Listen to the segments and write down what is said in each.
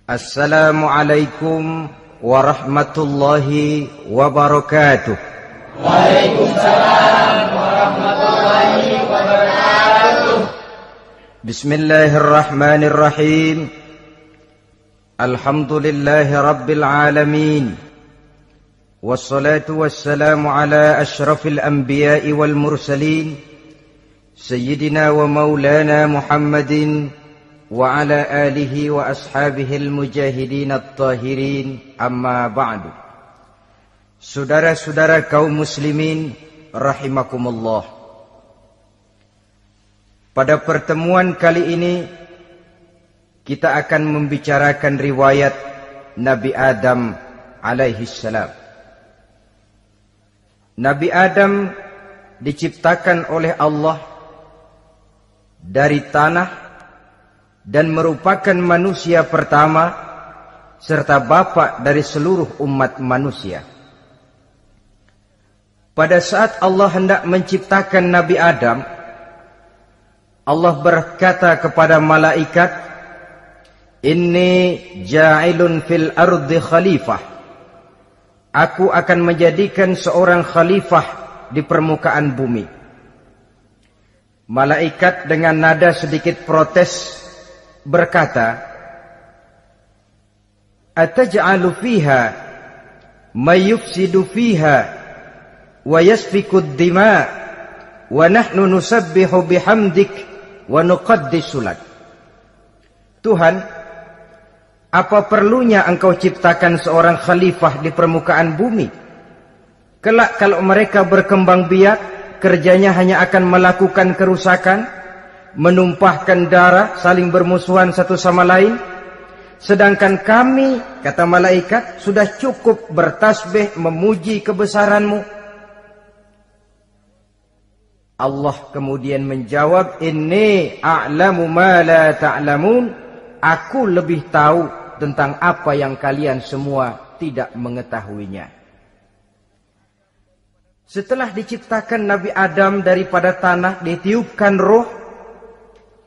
Assalamualaikum warahmatullahi wabarakatuh. Waalaikumsalam warahmatullahi wabarakatuh. Bismillahirrahmanirrahim. Alhamdulillahi rabbil alamin. Wassalatu wassalamu ala ashrafil anbiya'i wal mursalin, Sayyidina wa maulana Muhammadin wa ala alihi wa ashabihil mujahidin at-tahirin, amma ba'du. Saudara-saudara kaum muslimin rahimakumullah. Pada pertemuan kali ini kita akan membicarakan riwayat Nabi Adam alaihi salam. Nabi Adam diciptakan oleh Allah dari tanah dan merupakan manusia pertama serta bapa dari seluruh umat manusia. Pada saat Allah hendak menciptakan Nabi Adam, Allah berkata kepada malaikat, "Inni ja'ilun fil ardi khalifah." Aku akan menjadikan seorang khalifah di permukaan bumi. Malaikat dengan nada sedikit protes berkata, "Ataj'alu fiha may yufsidu fiha wa yasfiku ad-dima wa nahnu nusabbihu bihamdik wa nuqaddisu lak." Tuhan, apa perlunya engkau ciptakan seorang khalifah di permukaan bumi? Kelak kalau mereka berkembang biak, kerjanya hanya akan melakukan kerusakan, menumpahkan darah, saling bermusuhan satu sama lain. Sedangkan kami, kata malaikat, sudah cukup bertasbih memuji kebesaranmu. Allah kemudian menjawab, "Inni a'lamu ma la ta'lamun." Aku lebih tahu tentang apa yang kalian semua tidak mengetahuinya. Setelah diciptakan Nabi Adam daripada tanah, ditiupkan roh,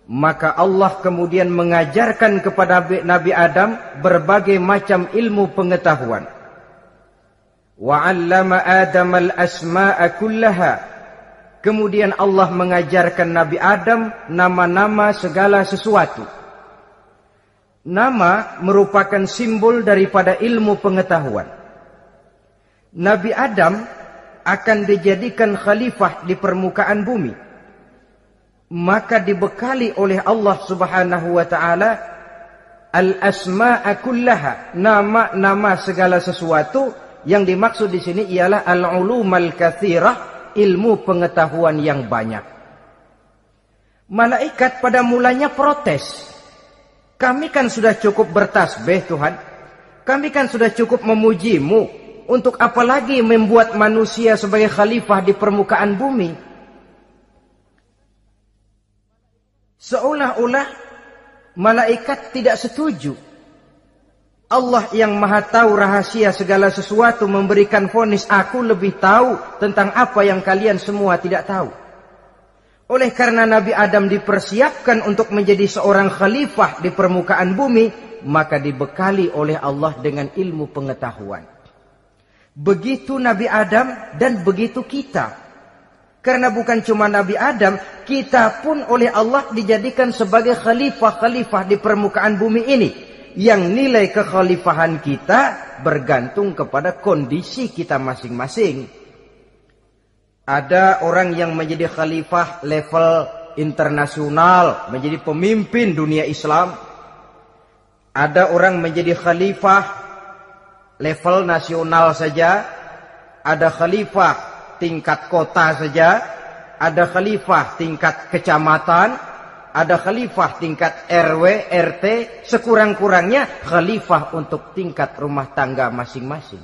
maka Allah kemudian mengajarkan kepada Nabi Adam berbagai macam ilmu pengetahuan. Wa 'allama Adam al-asma'a kullaha. Kemudian Allah mengajarkan Nabi Adam nama-nama segala sesuatu. Nama merupakan simbol daripada ilmu pengetahuan. Nabi Adam akan dijadikan khalifah di permukaan bumi. Maka dibekali oleh Allah Subhanahu wa taala al-asma'a kullaha, nama-nama segala sesuatu. Yang dimaksud di sini ialah al-ulumal katsirah, ilmu pengetahuan yang banyak. Malaikat pada mulanya protes. Kami kan sudah cukup bertasbih Tuhan. Kami kan sudah cukup memujimu. Untuk apa lagi membuat manusia sebagai khalifah di permukaan bumi? Seolah-olah malaikat tidak setuju. Allah yang maha tahu rahasia segala sesuatu memberikan vonis, aku lebih tahu tentang apa yang kalian semua tidak tahu. Oleh karena Nabi Adam dipersiapkan untuk menjadi seorang khalifah di permukaan bumi, maka dibekali oleh Allah dengan ilmu pengetahuan. Begitu Nabi Adam dan begitu kita. Karena bukan cuma Nabi Adam, kita pun oleh Allah dijadikan sebagai khalifah-khalifah di permukaan bumi ini. Yang nilai kekhalifahan kita bergantung kepada kondisi kita masing-masing. Ada orang yang menjadi khalifah level internasional, menjadi pemimpin dunia Islam. Ada orang menjadi khalifah level nasional saja. Ada khalifah tingkat kota saja, ada khalifah tingkat kecamatan, ada khalifah tingkat RW, RT, sekurang-kurangnya khalifah untuk tingkat rumah tangga masing-masing.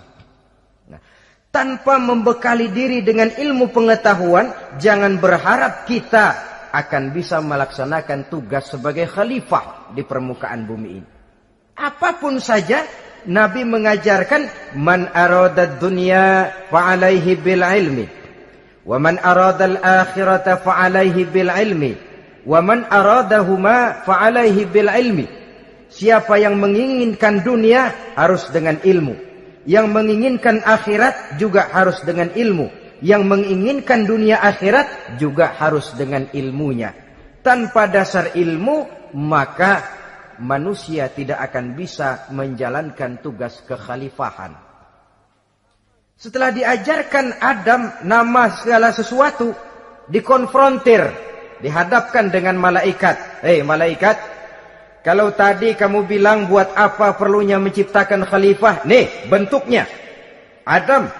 Nah, tanpa membekali diri dengan ilmu pengetahuan, jangan berharap kita akan bisa melaksanakan tugas sebagai khalifah di permukaan bumi ini. Apapun saja, Nabi mengajarkan, man aradad dunya fa'alaihi bil ilmi, wa man aradal akhirata fa'alaihi bil ilmi, wa man aradahuma fa'alaihi bil ilmi. Siapa yang menginginkan dunia harus dengan ilmu. Yang menginginkan akhirat juga harus dengan ilmu. Yang menginginkan dunia akhirat juga harus dengan ilmunya. Tanpa dasar ilmu, maka manusia tidak akan bisa menjalankan tugas kekhalifahan. Setelah diajarkan Adam nama segala sesuatu, dikonfrontir, dihadapkan dengan malaikat. Hei malaikat, kalau tadi kamu bilang buat apa perlunya menciptakan khalifah? Nih bentuknya. Adam.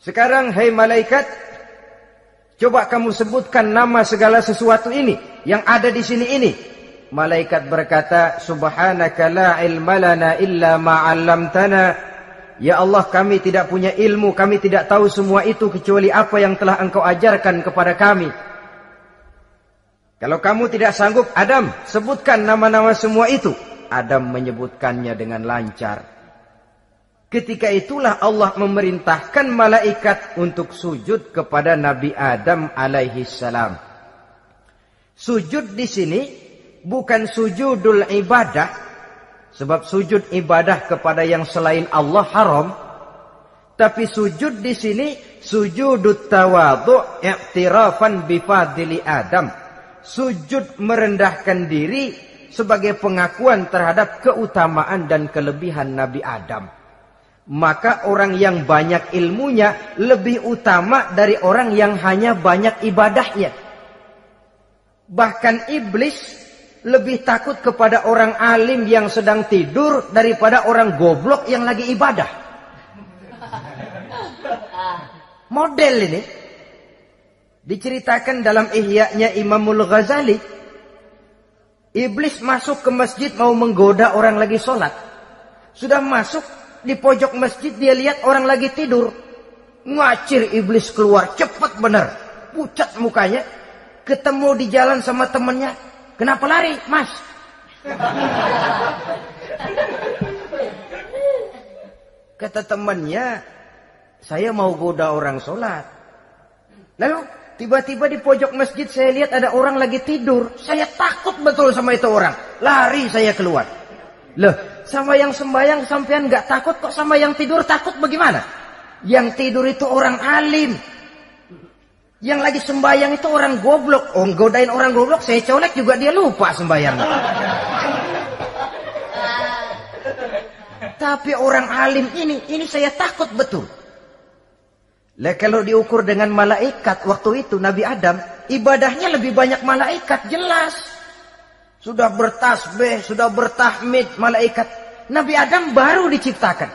Sekarang hei malaikat, coba kamu sebutkan nama segala sesuatu ini yang ada di sini ini. Malaikat berkata, Subhanaka la ilma lana illa ma 'allamtana. Ya Allah, kami tidak punya ilmu, kami tidak tahu semua itu kecuali apa yang telah Engkau ajarkan kepada kami. Kalau kamu tidak sanggup, Adam, sebutkan nama-nama semua itu. Adam menyebutkannya dengan lancar. Ketika itulah Allah memerintahkan malaikat untuk sujud kepada Nabi Adam alaihi salam. Sujud di sini bukan sujudul ibadah, sebab sujud ibadah kepada yang selain Allah haram. Tapi sujud di sini sujudut tawadhu' i'tirafan bifadili Adam. Sujud merendahkan diri sebagai pengakuan terhadap keutamaan dan kelebihan Nabi Adam. Maka orang yang banyak ilmunya lebih utama dari orang yang hanya banyak ibadahnya. Bahkan iblis lebih takut kepada orang alim yang sedang tidur daripada orang goblok yang lagi ibadah. Model ini diceritakan dalam Ihya-nya Imamul Ghazali. Iblis masuk ke masjid mau menggoda orang lagi sholat. Sudah masuk di pojok masjid, dia lihat orang lagi tidur. Ngacir iblis keluar, cepat benar. Pucat mukanya. Ketemu di jalan sama temannya. Kenapa lari, Mas? Kata temannya, saya mau goda orang sholat. Lalu tiba-tiba di pojok masjid saya lihat ada orang lagi tidur. Saya takut betul sama itu orang. Lari saya keluar. Loh, sama yang sembahyang sampean nggak takut, kok sama yang tidur takut bagaimana? Yang tidur itu orang alim. Yang lagi sembahyang itu orang goblok. Oh, godain orang goblok, saya colek juga dia lupa sembahyang. Tapi orang alim ini saya takut betul. Lah kalau diukur dengan malaikat waktu itu Nabi Adam, ibadahnya lebih banyak malaikat, jelas. Sudah bertasbih, sudah bertahmid malaikat. Nabi Adam baru diciptakan.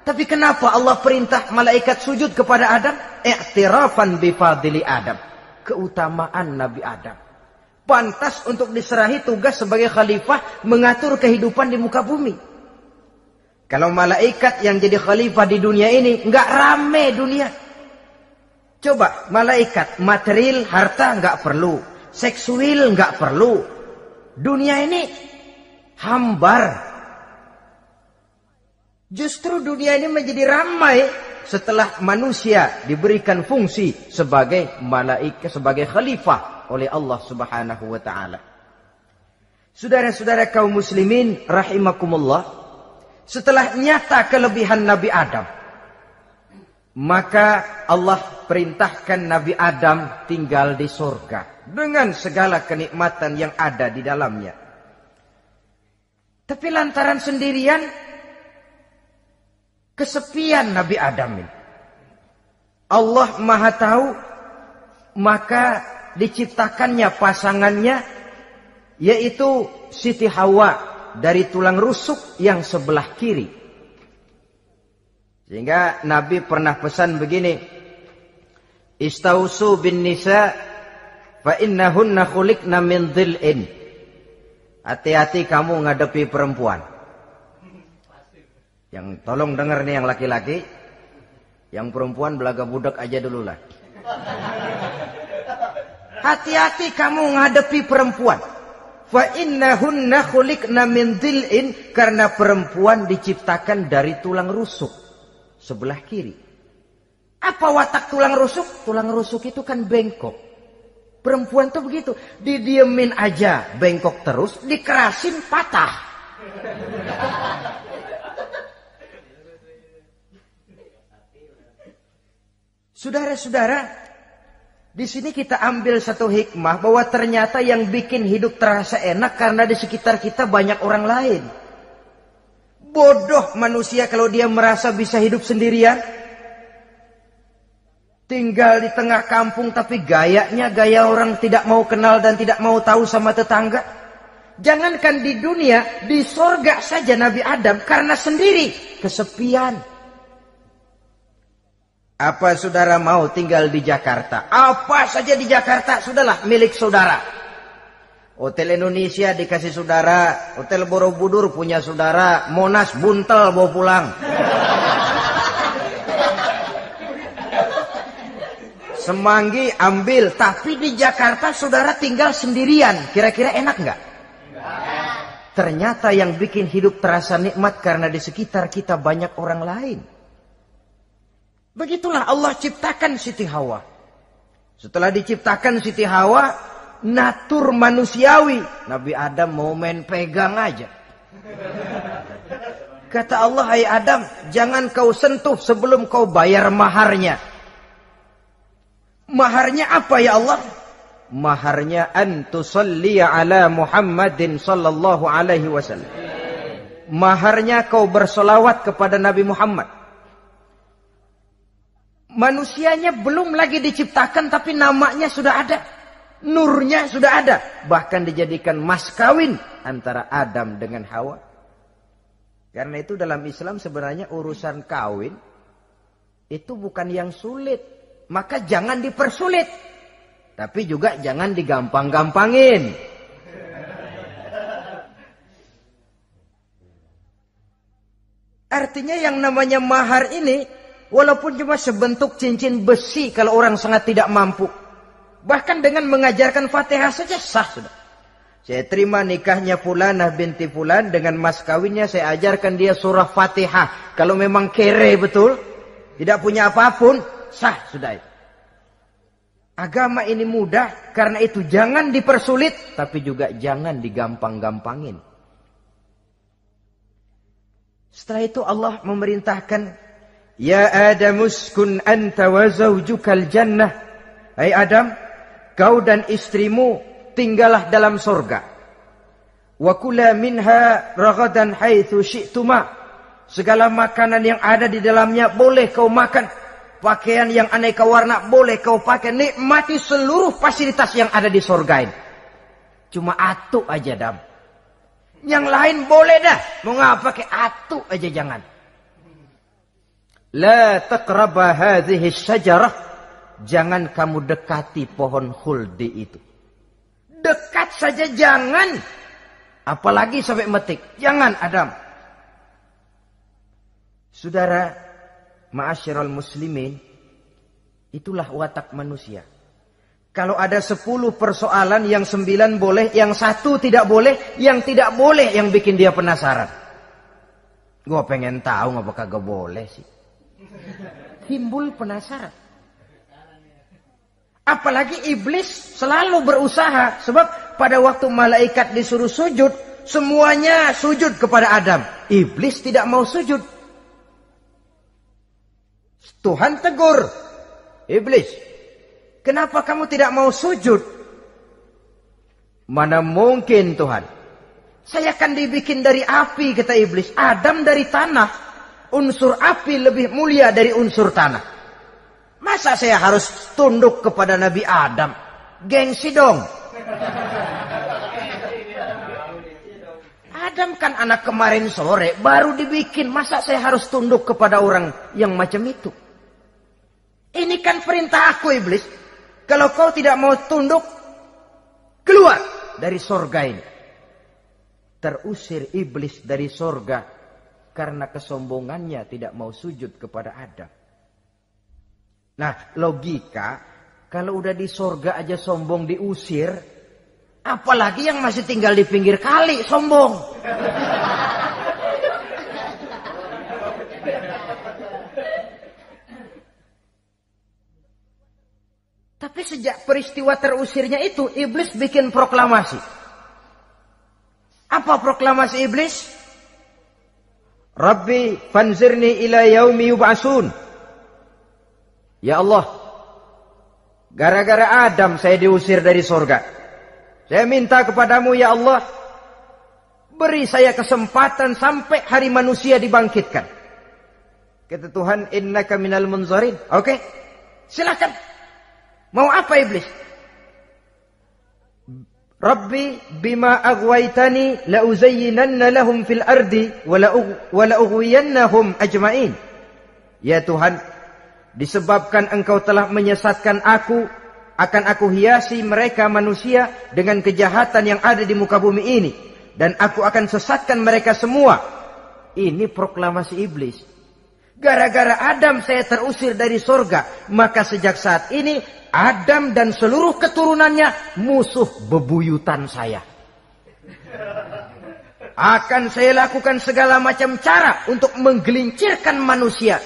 Tapi kenapa Allah perintah malaikat sujud kepada Adam? I'tirafan bifadili Adam. Keutamaan Nabi Adam. Pantas untuk diserahi tugas sebagai khalifah mengatur kehidupan di muka bumi. Kalau malaikat yang jadi khalifah di dunia ini, nggak rame dunia. Coba malaikat, material, harta nggak perlu. Seksual nggak perlu. Dunia ini hambar. Justru dunia ini menjadi ramai setelah manusia diberikan fungsi sebagai malaikat, sebagai khalifah oleh Allah Subhanahu wa taala. Saudara-saudara kaum muslimin rahimakumullah, setelah nyata kelebihan Nabi Adam, maka Allah perintahkan Nabi Adam tinggal di surga dengan segala kenikmatan yang ada di dalamnya. Tapi lantaran sendirian, kesepian Nabi Adam ini. Allah Maha Tahu, maka diciptakannya pasangannya, yaitu Siti Hawa dari tulang rusuk yang sebelah kiri. Sehingga Nabi pernah pesan begini, Istausu bin nisa fa innahunna khuliqna min dhil'in. Hati-hati kamu ngadepi perempuan. Yang tolong dengar nih yang laki-laki, yang perempuan belaga budak aja dulu lah. Hati-hati kamu ngadepi perempuan. Fa innahunna khuliqna min dhil'in, karena perempuan diciptakan dari tulang rusuk sebelah kiri. Apa watak tulang rusuk? Tulang rusuk itu kan bengkok. Perempuan tuh begitu, didiemin aja bengkok terus, dikerasin patah. Saudara-saudara, di sini kita ambil satu hikmah bahwa ternyata yang bikin hidup terasa enak karena di sekitar kita banyak orang lain. Bodoh manusia kalau dia merasa bisa hidup sendirian. Tinggal di tengah kampung tapi gayanya gaya orang tidak mau kenal dan tidak mau tahu sama tetangga. Jangankan di dunia, di sorga saja Nabi Adam karena sendiri kesepian. Apa saudara mau tinggal di Jakarta? Apa saja di Jakarta, sudahlah milik saudara. Hotel Indonesia dikasih saudara, Hotel Borobudur punya saudara, Monas buntel bawa pulang. Semanggi ambil, tapi di Jakarta saudara tinggal sendirian. Kira-kira enak nggak? Ternyata yang bikin hidup terasa nikmat karena di sekitar kita banyak orang lain. Begitulah Allah ciptakan Siti Hawa. Setelah diciptakan Siti Hawa, natur manusiawi. Nabi Adam mau main pegang aja. Kata Allah, hai Adam, jangan kau sentuh sebelum kau bayar maharnya. Maharnya apa ya Allah? Maharnya an tusalliya ala Muhammadin sallallahu alaihi wasallam. Maharnya kau bersolawat kepada Nabi Muhammad. Manusianya belum lagi diciptakan tapi namanya sudah ada. Nurnya sudah ada. Bahkan dijadikan mas kawin antara Adam dengan Hawa. Karena itu dalam Islam sebenarnya urusan kawin itu bukan yang sulit. Maka jangan dipersulit. Tapi juga jangan digampang-gampangin. Artinya yang namanya mahar ini, walaupun cuma sebentuk cincin besi kalau orang sangat tidak mampu. Bahkan dengan mengajarkan Fatihah saja sah sudah. Saya terima nikahnya Fulanah binti Fulan, dengan mas kawinnya saya ajarkan dia surah Fatihah. Kalau memang kere betul, tidak punya apapun, sah sudah itu. Agama ini mudah, karena itu jangan dipersulit, tapi juga jangan digampang-gampangin. Setelah itu Allah memerintahkan, ya Adam uskun anta wa zawjukal jannah. Hai Adam, kau dan istrimu tinggallah dalam surga. Wa kula minha ragadan haitsu syi'tuma. Segala makanan yang ada di dalamnya boleh kau makan. Pakaian yang aneka warna boleh kau pakai. Nikmati seluruh fasilitas yang ada di surga ini. Cuma atu aja Adam. Yang lain boleh dah. Mau ngapa pakai atu aja jangan. La taqraba hadhihi syajarah. Jangan kamu dekati pohon khuldi itu. Dekat saja jangan. Apalagi sampai metik. Jangan Adam. Saudara, ma'asyiral muslimin, itulah watak manusia. Kalau ada 10 persoalan, yang 9 boleh, yang 1 tidak boleh, yang tidak boleh yang bikin dia penasaran. Gue pengen tahu ngapa kagak boleh sih. Timbul penasaran. Apalagi iblis selalu berusaha. Sebab pada waktu malaikat disuruh sujud, semuanya sujud kepada Adam. Iblis tidak mau sujud. Tuhan tegur. Iblis, kenapa kamu tidak mau sujud? Mana mungkin Tuhan. Saya akan dibikin dari api, kata iblis. Adam dari tanah. Unsur api lebih mulia dari unsur tanah. Masa saya harus tunduk kepada Nabi Adam? Gengsi dong. Adam kan anak kemarin sore, baru dibikin. Masa saya harus tunduk kepada orang yang macam itu? Ini kan perintah aku iblis. Kalau kau tidak mau tunduk, keluar dari sorga ini. Terusir iblis dari sorga karena kesombongannya tidak mau sujud kepada Adam. Nah, logika, kalau udah di sorga aja sombong diusir, apalagi yang masih tinggal di pinggir kali sombong. Tapi sejak peristiwa terusirnya itu, iblis bikin proklamasi. Apa proklamasi iblis? Rabbi fanzirni ila yaumi yub'atsun. Ya Allah, gara-gara Adam saya diusir dari surga. Saya minta kepadamu ya Allah, beri saya kesempatan sampai hari manusia dibangkitkan. Kata Tuhan, innaka minal munzarin. Oke, silakan. Mau apa iblis? Rabbi bima aghwaytani la uzayyinanna lahum fil ardi wa la ughwiyannahum ajma'in. Ya Tuhan, disebabkan engkau telah menyesatkan aku, akan aku hiasi mereka manusia dengan kejahatan yang ada di muka bumi ini, dan aku akan sesatkan mereka semua. Ini proklamasi iblis. Gara-gara Adam saya terusir dari surga, maka sejak saat ini Adam dan seluruh keturunannya musuh bebuyutan saya. Akan saya lakukan segala macam cara untuk menggelincirkan manusia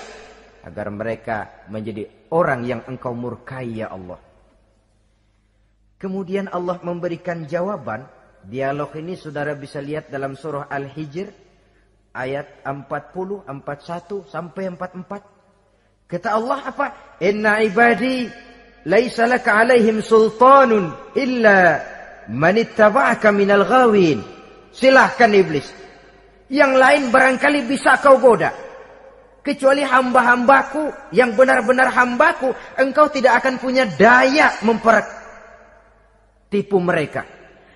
agar mereka menjadi orang yang engkau murkai ya Allah. Kemudian Allah memberikan jawaban. Dialog ini saudara bisa lihat dalam surah Al-Hijr ayat 40, 41 sampai 44. Kata Allah apa? Inna ibadi laisa laka alaihim sultanun illa man ittaba'aka minal ghawin. Silahkan iblis. Yang lain barangkali bisa kau goda. Kecuali hamba-hambaku yang benar-benar hambaku, engkau tidak akan punya daya mempertipu mereka.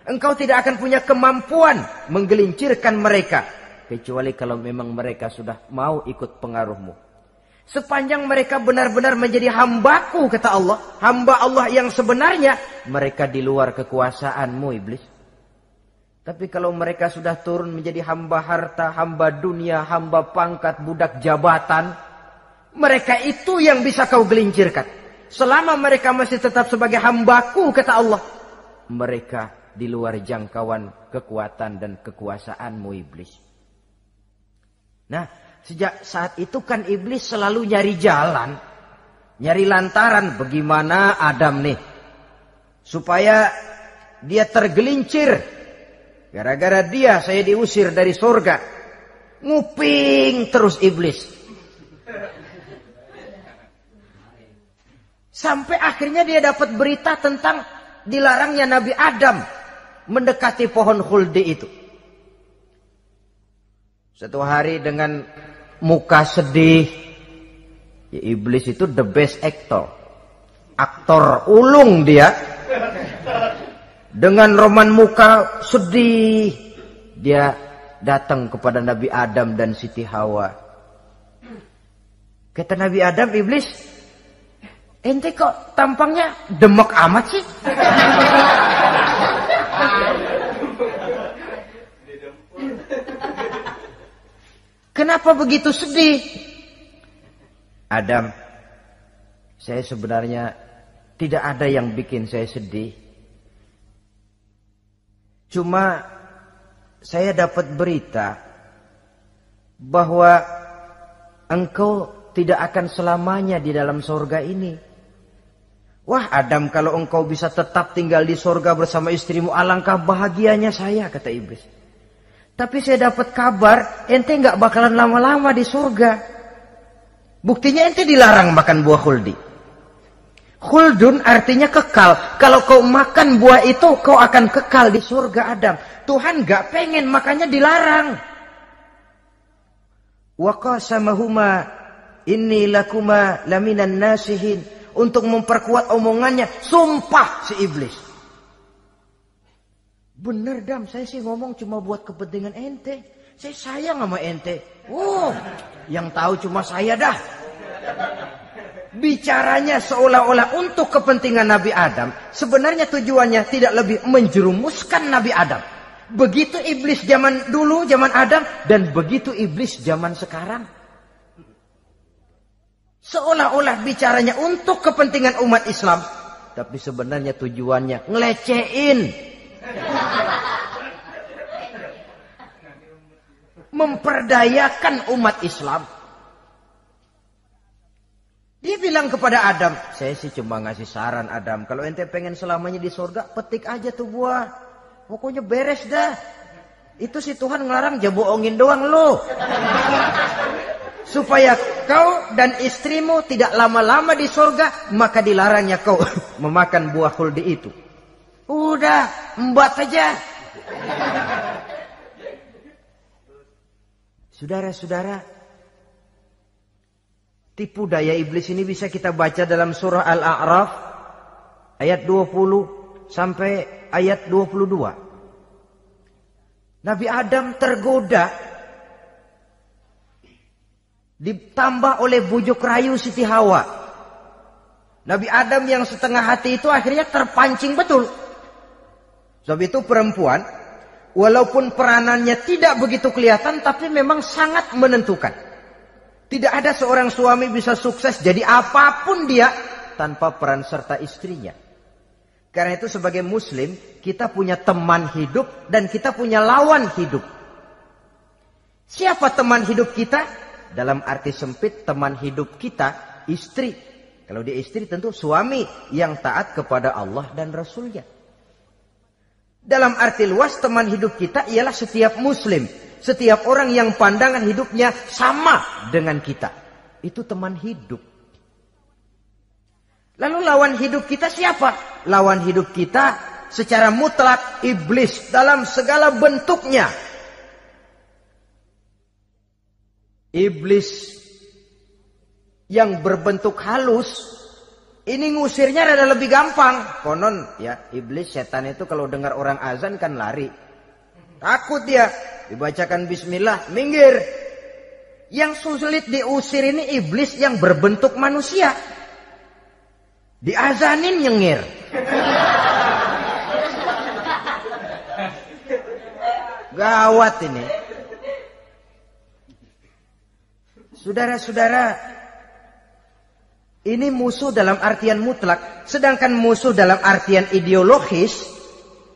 Engkau tidak akan punya kemampuan menggelincirkan mereka. Kecuali kalau memang mereka sudah mau ikut pengaruhmu. Sepanjang mereka benar-benar menjadi hambaku, kata Allah. Hamba Allah yang sebenarnya, mereka di luar kekuasaanmu iblis. Tapi kalau mereka sudah turun menjadi hamba harta, hamba dunia, hamba pangkat, budak jabatan, mereka itu yang bisa kau gelincirkan. Selama mereka masih tetap sebagai hambaku, kata Allah, mereka di luar jangkauan kekuatan dan kekuasaanmu iblis. Nah, sejak saat itu kan iblis selalu nyari jalan, nyari lantaran bagaimana Adam nih supaya dia tergelincir. Gara-gara dia saya diusir dari surga. Nguping terus iblis. Sampai akhirnya dia dapat berita tentang dilarangnya Nabi Adam mendekati pohon khuldi itu. Satu hari dengan muka sedih. Ya, iblis itu the best actor. Aktor ulung dia. Dengan roman muka sedih, dia datang kepada Nabi Adam dan Siti Hawa. Kata Nabi Adam, iblis, ente kok tampangnya demek amat sih? Kenapa begitu sedih? Adam, saya sebenarnya tidak ada yang bikin saya sedih. Cuma saya dapat berita bahwa engkau tidak akan selamanya di dalam surga ini. Wah Adam, kalau engkau bisa tetap tinggal di surga bersama istrimu, alangkah bahagianya saya, kata iblis. Tapi saya dapat kabar ente nggak bakalan lama-lama di surga. Buktinya ente dilarang makan buah khuldi. Khuldun artinya kekal. Kalau kau makan buah itu, kau akan kekal di surga Adam. Tuhan gak pengen, makanya dilarang. Wa qasamahuma inni lakuma laminan nasihin. Untuk memperkuat omongannya, sumpah si iblis. Bener Dam, saya sih ngomong cuma buat kepentingan ente. Saya sayang sama ente. Yang tahu cuma saya dah. Bicaranya seolah-olah untuk kepentingan Nabi Adam. Sebenarnya tujuannya tidak lebih menjerumuskan Nabi Adam. Begitu iblis zaman dulu, zaman Adam. Dan begitu iblis zaman sekarang. Seolah-olah bicaranya untuk kepentingan umat Islam. Tapi sebenarnya tujuannya ngelecehin. Memperdayakan umat Islam. Dia bilang kepada Adam, saya sih cuma ngasih saran Adam, kalau ente pengen selamanya di surga, petik aja tuh buah. Pokoknya beres dah. Itu si Tuhan ngelarang bohongin doang lo. Supaya kau dan istrimu tidak lama-lama di surga, maka dilarangnya kau memakan buah khuldi itu. Udah, embat aja. Saudara-saudara, tipu daya iblis ini bisa kita baca dalam surah Al-A'raf ayat 20 sampai ayat 22. Nabi Adam tergoda, ditambah oleh bujuk rayu Siti Hawa. Nabi Adam yang setengah hati itu akhirnya terpancing betul. Sebab itu perempuan, walaupun peranannya tidak begitu kelihatan, tapi memang sangat menentukan. Tidak ada seorang suami bisa sukses jadi apapun dia tanpa peran serta istrinya. Karena itu sebagai muslim, kita punya teman hidup dan kita punya lawan hidup. Siapa teman hidup kita? Dalam arti sempit, teman hidup kita istri. Kalau dia istri tentu suami yang taat kepada Allah dan Rasulnya. Dalam arti luas, teman hidup kita ialah setiap muslim. Setiap orang yang pandangan hidupnya sama dengan kita. Itu teman hidup. Lalu lawan hidup kita siapa? Lawan hidup kita secara mutlak iblis dalam segala bentuknya. Iblis yang berbentuk halus, ini ngusirnya rada lebih gampang. Konon ya, iblis setan itu kalau dengar orang azan kan lari. Takut dia. Dibacakan bismillah, minggir. Yang sulit diusir ini iblis yang berbentuk manusia. Diazanin nyengir. Gawat ini. Saudara-saudara, ini musuh dalam artian mutlak. Sedangkan musuh dalam artian ideologis,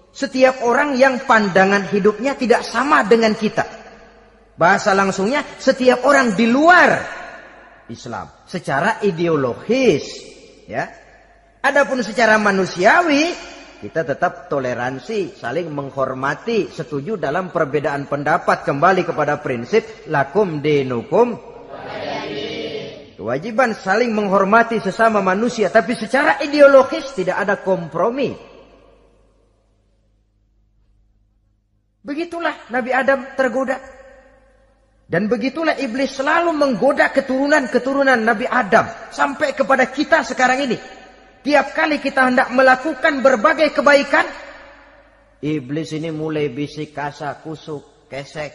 setiap orang yang pandangan hidupnya tidak sama dengan kita. Bahasa langsungnya, setiap orang di luar Islam secara ideologis, ya. Adapun secara manusiawi, kita tetap toleransi, saling menghormati, setuju dalam perbedaan pendapat, kembali kepada prinsip lakum dinukum. Kewajiban saling menghormati sesama manusia, tapi secara ideologis tidak ada kompromi. Begitulah Nabi Adam tergoda. Dan begitulah iblis selalu menggoda keturunan-keturunan Nabi Adam. Sampai kepada kita sekarang ini. Tiap kali kita hendak melakukan berbagai kebaikan, iblis ini mulai bisik, kasar, kusuk, kesek.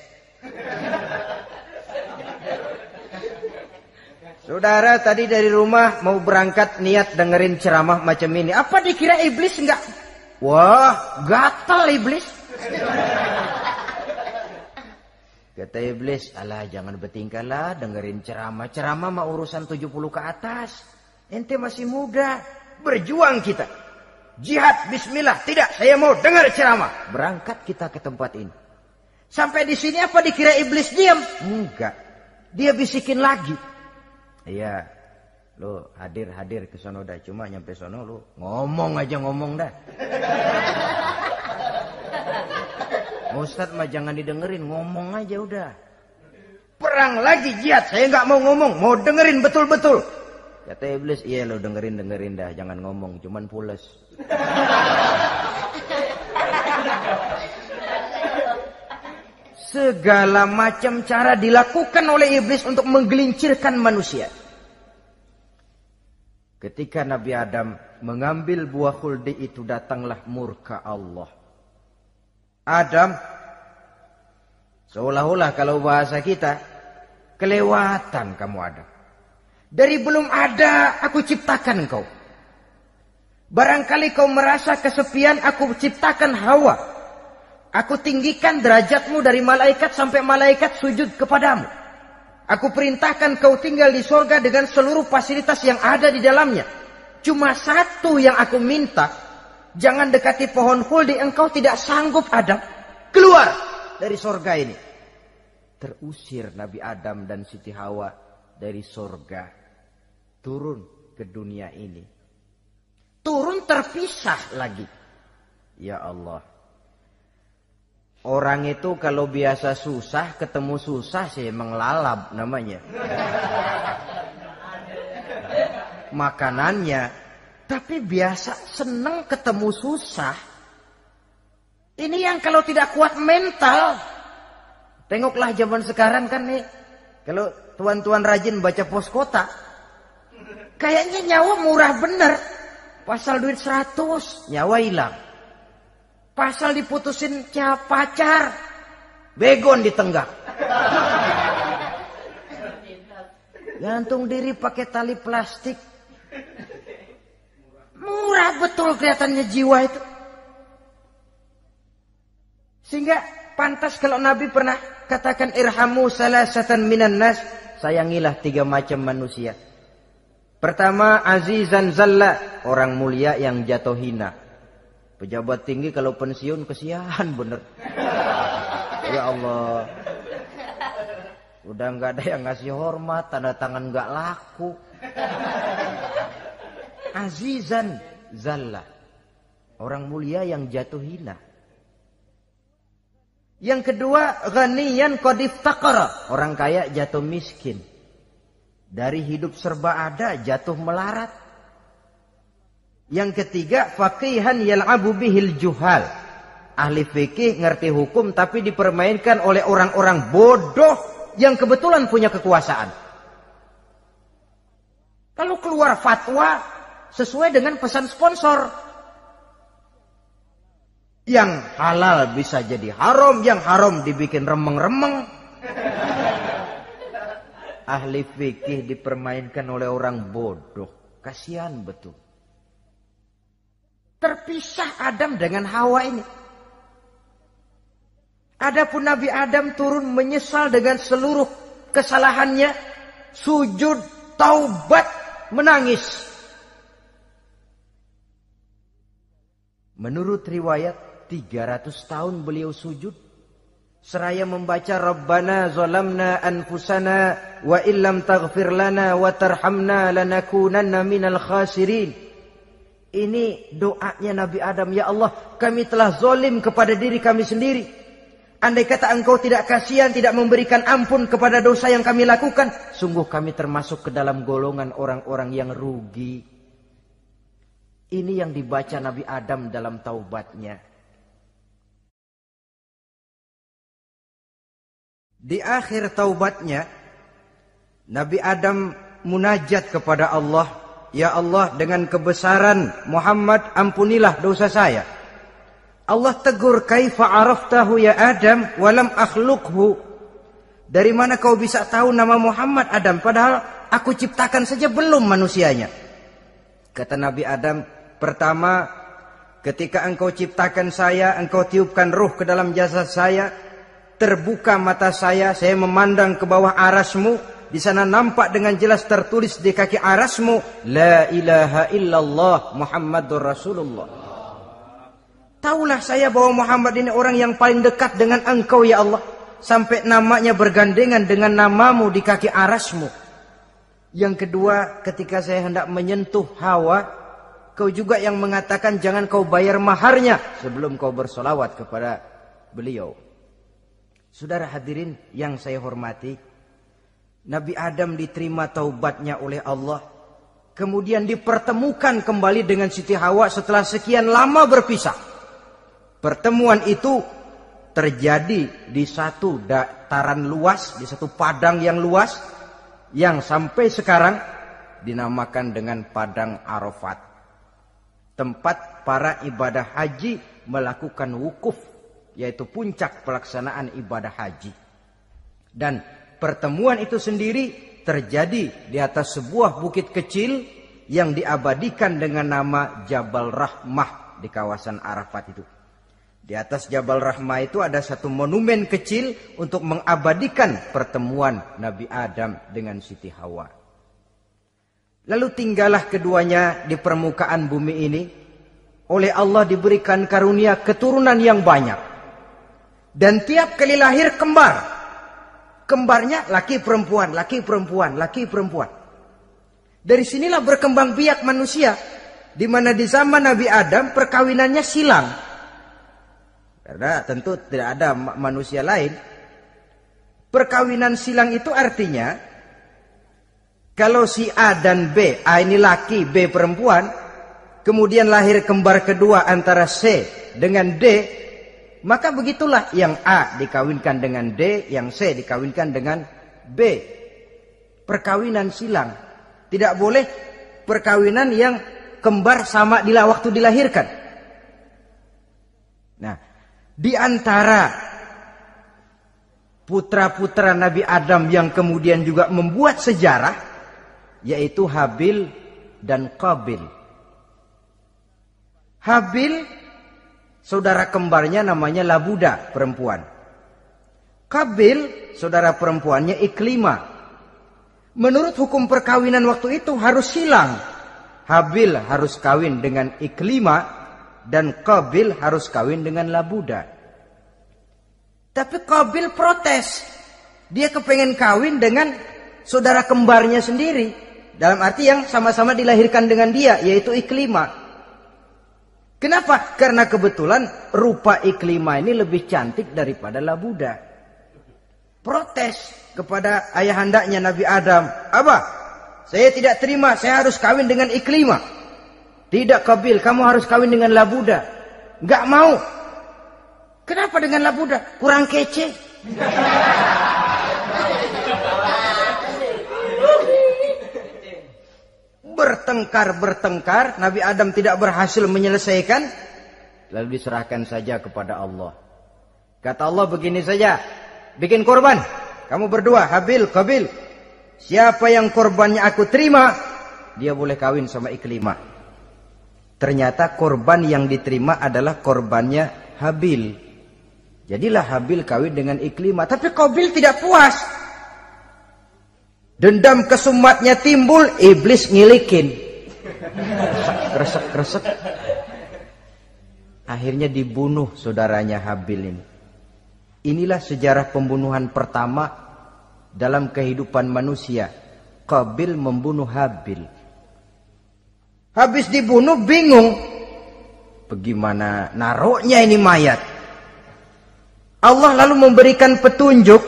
Saudara tadi dari rumah mau berangkat niat dengerin ceramah macam ini. Apa dikira iblis enggak? Wah, gatal iblis. Kata iblis, alah jangan bertingkah lah dengerin ceramah. Ceramah mah urusan 70 ke atas. Ente masih muda. Berjuang kita. Jihad, bismillah. Tidak, saya mau dengar ceramah. Berangkat kita ke tempat ini. Sampai di sini apa dikira iblis diam? Enggak. Dia bisikin lagi. Iya. Lu hadir ke sono dah. Cuma nyampe sono lu ngomong aja ngomong dah. Ustadz mah jangan didengerin, ngomong aja udah. Perang lagi jihad, saya nggak mau ngomong, mau dengerin betul-betul. Kata iblis, iya lo dengerin dah, jangan ngomong, cuman pules. Segala macam cara dilakukan oleh iblis untuk menggelincirkan manusia. Ketika Nabi Adam mengambil buah khuldi itu, datanglah murka Allah. Adam, seolah-olah kalau bahasa kita, kelewatan kamu Adam. Dari belum ada aku ciptakan kau. Barangkali kau merasa kesepian, aku ciptakan Hawa. Aku tinggikan derajatmu dari malaikat sampai malaikat sujud kepadamu. Aku perintahkan kau tinggal di surga dengan seluruh fasilitas yang ada di dalamnya. Cuma satu yang aku minta, jangan dekati pohon khuldi, engkau tidak sanggup Adam. Keluar dari surga ini. Terusir Nabi Adam dan Siti Hawa dari surga. Turun ke dunia ini. Turun terpisah lagi. Ya Allah. Orang itu kalau biasa susah, ketemu susah sih menglalap namanya. Makanannya. Tapi biasa seneng ketemu susah. Ini yang kalau tidak kuat mental. Tengoklah zaman sekarang kan nih. Kalau tuan-tuan rajin baca pos kota. Kayaknya nyawa murah bener. Pasal duit 100, nyawa hilang. Pasal diputusin pacar, begon ditenggak. Gantung diri pakai tali plastik. Murah betul kelihatannya jiwa itu. Sehingga pantas kalau Nabi pernah katakan irhamu salasatan minan nas, sayangilah 3 macam manusia. Pertama, azizan zalla, orang mulia yang jatuh hina. Pejabat tinggi kalau pensiun kesian bener. Ya Allah. Udah nggak ada yang ngasih hormat, tanda tangan nggak laku. Azizan zalla. Orang mulia yang jatuh hina. Yang kedua, ghaniyan qad iftaqara. Orang kaya jatuh miskin. Dari hidup serba ada jatuh melarat. Yang ketiga, faqihan yal'abu bihil juhal. Ahli fikih ngerti hukum tapi dipermainkan oleh orang-orang bodoh yang kebetulan punya kekuasaan. Kalau keluar fatwa sesuai dengan pesan sponsor. Yang halal bisa jadi haram, yang haram dibikin remeng-remeng. Ahli fikih dipermainkan oleh orang bodoh. Kasihan betul. Terpisah Adam dengan Hawa ini. Adapun Nabi Adam turun menyesal dengan seluruh kesalahannya. Sujud, taubat, menangis. Menurut riwayat 300 tahun beliau sujud. Seraya membaca Rabbana zalamna anfusana wa illam taghfir lana wa tarhamna lanakunanna minal khasirin. Ini doanya Nabi Adam. Ya Allah, kami telah zalim kepada diri kami sendiri. Andai kata engkau tidak kasihan, tidak memberikan ampun kepada dosa yang kami lakukan, sungguh kami termasuk ke dalam golongan orang-orang yang rugi. Ini yang dibaca Nabi Adam dalam taubatnya. Di akhir taubatnya, Nabi Adam munajat kepada Allah. Ya Allah, dengan kebesaran Muhammad ampunilah dosa saya. Allah tegur, kaifa araftahu ya Adam walam akhluqhu. Dari mana kau bisa tahu nama Muhammad Adam padahal aku ciptakan saja belum manusianya. Kata Nabi Adam, pertama ketika engkau ciptakan saya, engkau tiupkan ruh ke dalam jasad saya, terbuka mata saya memandang ke bawah arasmu. Di sana nampak dengan jelas tertulis di kaki arasmu, La ilaha illallah Muhammadur Rasulullah. Taulah saya bahwa Muhammad ini orang yang paling dekat dengan engkau ya Allah. Sampai namanya bergandengan dengan namamu di kaki arasmu. Yang kedua, ketika saya hendak menyentuh Hawa, kau juga yang mengatakan jangan kau bayar maharnya sebelum kau bersolawat kepada beliau. Saudara hadirin yang saya hormati, Nabi Adam diterima taubatnya oleh Allah. Kemudian dipertemukan kembali dengan Siti Hawa setelah sekian lama berpisah. Pertemuan itu terjadi di satu dataran luas, di satu padang yang luas, yang sampai sekarang dinamakan dengan Padang Arafat. Tempat para ibadah haji melakukan wukuf, yaitu puncak pelaksanaan ibadah haji. Dan pertemuan itu sendiri terjadi di atas sebuah bukit kecil yang diabadikan dengan nama Jabal Rahmah di kawasan Arafat itu. Di atas Jabal Rahmah itu ada satu monumen kecil untuk mengabadikan pertemuan Nabi Adam dengan Siti Hawa. Lalu tinggallah keduanya di permukaan bumi ini. Oleh Allah diberikan karunia keturunan yang banyak. Dan tiap kali lahir kembar. Kembarnya laki perempuan, laki perempuan, laki perempuan. Dari sinilah berkembang biak manusia. Di mana di zaman Nabi Adam perkawinannya silang. Karena tentu tidak ada manusia lain. Perkawinan silang itu artinya, kalau si A dan B, A ini laki, B perempuan, kemudian lahir kembar kedua antara C dengan D, maka begitulah yang A dikawinkan dengan D, yang C dikawinkan dengan B. Perkawinan silang. Tidak boleh perkawinan yang kembar sama waktu dilahirkan. Nah, di antara putra-putra Nabi Adam yang kemudian juga membuat sejarah, yaitu Habil dan Qabil. Habil, saudara kembarnya namanya Labuda, perempuan. Qabil, saudara perempuannya Iklimah. Menurut hukum perkawinan waktu itu harus silang. Habil harus kawin dengan Iklimah, dan Qabil harus kawin dengan Labuda. Tapi Qabil protes. Dia kepengen kawin dengan saudara kembarnya sendiri. Dalam arti yang sama-sama dilahirkan dengan dia, yaitu Iklimah. Kenapa? Karena kebetulan rupa Iklimah ini lebih cantik daripada Labuda. Protes kepada ayahandanya Nabi Adam. Abah, saya tidak terima, saya harus kawin dengan Iklimah. Tidak Qabil, kamu harus kawin dengan Labuda. Gak mau. Kenapa dengan Labuda? Kurang kece. Bertengkar, Nabi Adam tidak berhasil menyelesaikan. Lalu diserahkan saja kepada Allah. Kata Allah begini saja, bikin korban. Kamu berdua, Habil, Qabil. Siapa yang korbannya aku terima, dia boleh kawin sama Iklimah. Ternyata korban yang diterima adalah korbannya Habil. Jadilah Habil kawin dengan Iklimah. Tapi Qabil tidak puas. Dendam kesumatnya timbul, iblis ngilikin. Kresek. Akhirnya dibunuh saudaranya Habil ini. Inilah sejarah pembunuhan pertama dalam kehidupan manusia. Qabil membunuh Habil. Habis dibunuh bingung. Bagaimana naruhnya ini mayat? Allah lalu memberikan petunjuk.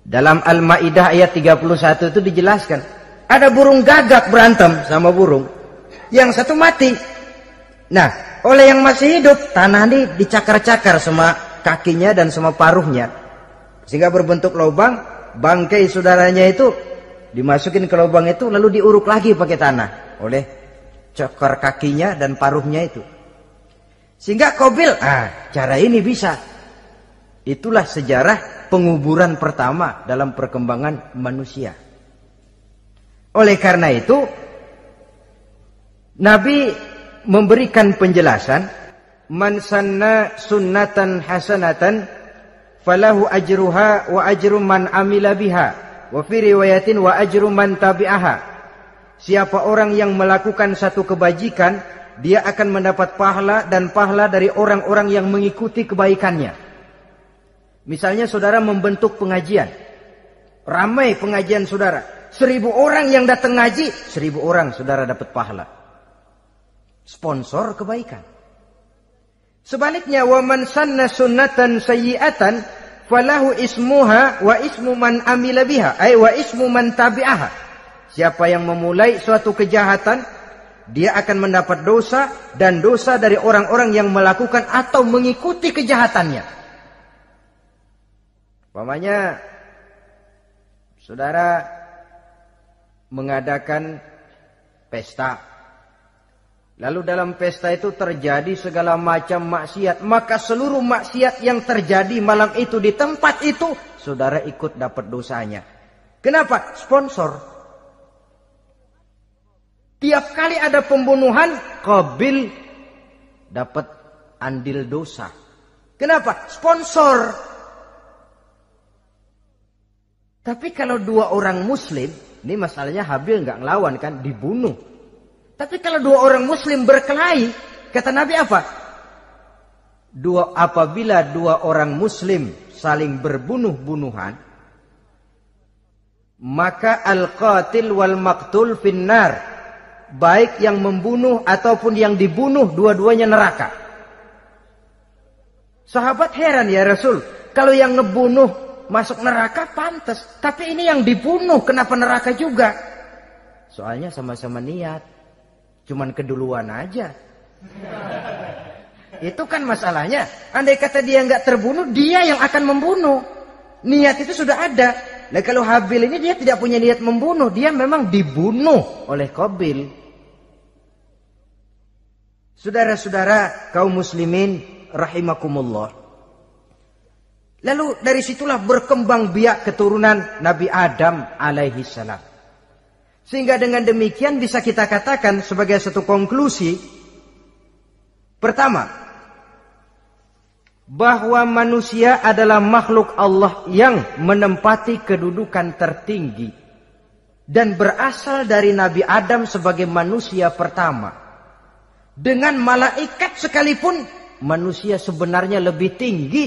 Dalam Al-Maidah ayat 31 itu dijelaskan. Ada burung gagak berantem sama burung. Yang satu mati. Nah, oleh yang masih hidup, tanah ini dicakar-cakar sama kakinya dan sama paruhnya. Sehingga berbentuk lubang. Bangkai saudaranya itu dimasukin ke lubang itu, lalu diuruk lagi pakai tanah oleh cakar kakinya dan paruhnya itu. Sehingga Qabil, cara ini bisa. Itulah sejarah penguburan pertama dalam perkembangan manusia. Oleh karena itu, Nabi memberikan penjelasan, man sanna sunnatan hasanatan falahu ajruha wa ajru man amila biha wa fi riwayatin wa ajru man tabi'aha. Siapa orang yang melakukan satu kebajikan, dia akan mendapat pahala dan pahala dari orang-orang yang mengikuti kebaikannya. Misalnya saudara membentuk pengajian. Ramai pengajian saudara. 1000 orang yang datang ngaji, 1000 orang saudara dapat pahala. Sponsor kebaikan. Sebaliknya, wa man sanna sunnatan sayyi'atan falahu ismuha wa ismu man amila biha, ay wa ismu man tabi'aha. Siapa yang memulai suatu kejahatan, dia akan mendapat dosa dan dosa dari orang-orang yang melakukan atau mengikuti kejahatannya. Umpamanya saudara mengadakan pesta. Lalu dalam pesta itu terjadi segala macam maksiat. Maka seluruh maksiat yang terjadi malam itu di tempat itu, saudara ikut dapat dosanya. Kenapa? Sponsor. Tiap kali ada pembunuhan, Qabil dapat andil dosa. Kenapa? Sponsor. Tapi kalau 2 orang muslim, ini masalahnya Habil nggak ngelawan kan, dibunuh. Tapi kalau 2 orang muslim berkelahi, kata Nabi apa? Apabila 2 orang muslim saling berbunuh-bunuhan, maka al-qatil wal maqtul finnar. Baik yang membunuh ataupun yang dibunuh, dua-duanya neraka. Sahabat heran, ya Rasul, kalau yang ngebunuh masuk neraka pantas, tapi ini yang dibunuh kenapa neraka juga? Soalnya sama-sama niat, cuman keduluan aja. Itu kan masalahnya. Andai kata dia nggak terbunuh, dia yang akan membunuh. Niat itu sudah ada. Nah kalau Habil ini dia tidak punya niat membunuh, dia memang dibunuh oleh Qabil. Saudara-saudara kaum muslimin rahimakumullah. Lalu dari situlah berkembang biak keturunan Nabi Adam alaihi salam. Sehingga dengan demikian bisa kita katakan sebagai satu konklusi. Pertama, bahwa manusia adalah makhluk Allah yang menempati kedudukan tertinggi dan berasal dari Nabi Adam sebagai manusia pertama. Dengan malaikat sekalipun manusia sebenarnya lebih tinggi.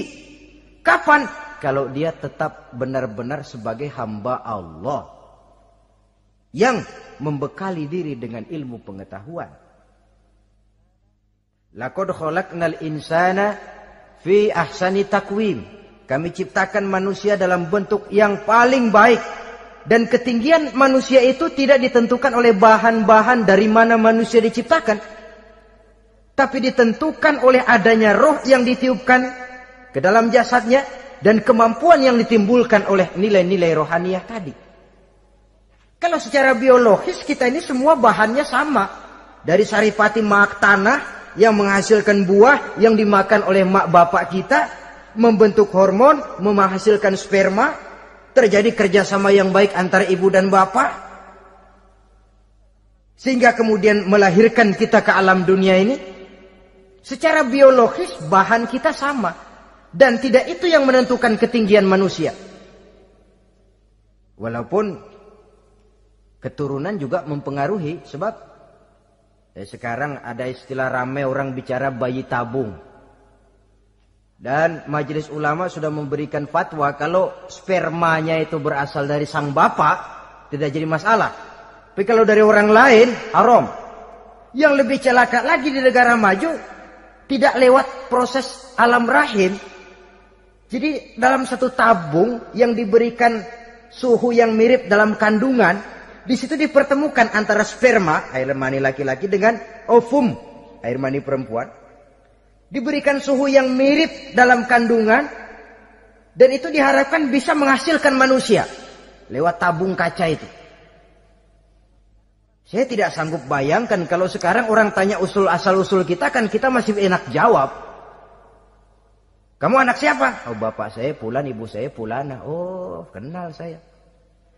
Kapan? Kalau dia tetap benar-benar sebagai hamba Allah yang membekali diri dengan ilmu pengetahuan. Laqad khalaqnal insana fi ahsani takwim. Kami ciptakan manusia dalam bentuk yang paling baik. Dan ketinggian manusia itu tidak ditentukan oleh bahan-bahan dari mana manusia diciptakan. Tapi ditentukan oleh adanya roh yang ditiupkan ke dalam jasadnya. Dan kemampuan yang ditimbulkan oleh nilai-nilai rohaniah tadi. Kalau secara biologis kita ini semua bahannya sama. Dari saripati mak tanah yang menghasilkan buah yang dimakan oleh mak bapak kita, membentuk hormon, menghasilkan sperma, terjadi kerjasama yang baik antara ibu dan bapak, sehingga kemudian melahirkan kita ke alam dunia ini. Secara biologis bahan kita sama, dan tidak itu yang menentukan ketinggian manusia. Walaupun keturunan juga mempengaruhi, sebab sekarang ada istilah ramai orang bicara bayi tabung. Dan majelis ulama sudah memberikan fatwa kalau spermanya itu berasal dari sang bapak, tidak jadi masalah. Tapi kalau dari orang lain, haram. Yang lebih celaka lagi di negara maju, tidak lewat proses alam rahim. Jadi dalam satu tabung yang diberikan suhu yang mirip dalam kandungan, di situ dipertemukan antara sperma, air mani laki-laki, dengan ovum, air mani perempuan. Diberikan suhu yang mirip dalam kandungan, dan itu diharapkan bisa menghasilkan manusia lewat tabung kaca itu. Saya tidak sanggup bayangkan kalau sekarang orang tanya usul asal-usul kita, kan kita masih enak jawab. Kamu anak siapa? Oh, bapak saya Fulan, ibu saya Fulana. Oh, kenal saya.